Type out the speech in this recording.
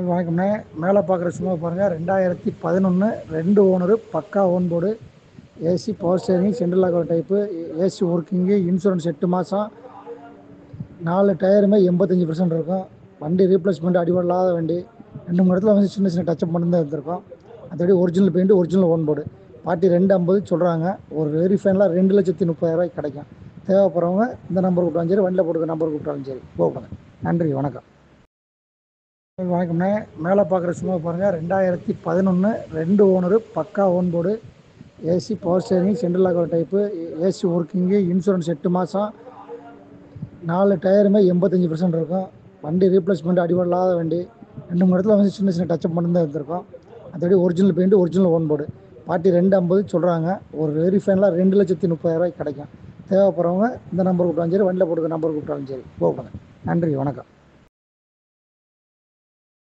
வணக்கம்ண்ணே. மேலே பார்க்குற சும்மா பாருங்கள். 2011 2 ஓனரு, பக்கா own board, AC, power steering, central lock type, AC working, insurance 8 மாதம், 4 டயருமே 85% இருக்கும். வண்டி ரீப்ளேஸ்மெண்ட் அடிபடலாத வண்டி. 2-3 இடத்துல வந்து சின்ன சின்ன டச்சப் பண்ணி தான் எடுத்திருக்கோம். அதோடய original paint, original own board. Party 250 சொல்கிறாங்க. ஒரு வெரிஃபைனலாக 2,30,000 கிடைக்கும். தேவைப்படுறவங்க இந்த நம்பர் கூப்பிட்டாலும் சரி, வண்டியில் போட்டுக்க நம்பர் கூப்பிட்டாலும் சரி கூப்பிடுங்க. நன்றி, வணக்கம். வணக்கம்ண்ணே. மேலே பார்க்குற சும்மா பாருங்கள். 2011 2 ஓனரு, பக்கா own board, AC, power steering, central lock type, AC working, insurance 8 மாதம், 4 டயருமே 85% இருக்கும். வண்டி ரீப்ளேஸ்மெண்ட் அடிபடலாத வண்டி. 2-3 இடத்துல வந்து சின்ன சின்ன டச்சப் பண்ணி தான் எடுத்திருக்கோம். அதோடய original paint, original own board. Party 250 சொல்கிறாங்க. ஒரு வெரிஃபைனலாக 2,30,000 கிடைக்கும். தேவைப்படுறவங்க இந்த நம்பர் கூப்பிட்டாலும் சரி, வண்டியில் போட்டுக்க நம்பர் கூப்பிட்டாலும் சரி கூப்பிடுங்க. நன்றி, வணக்கம்.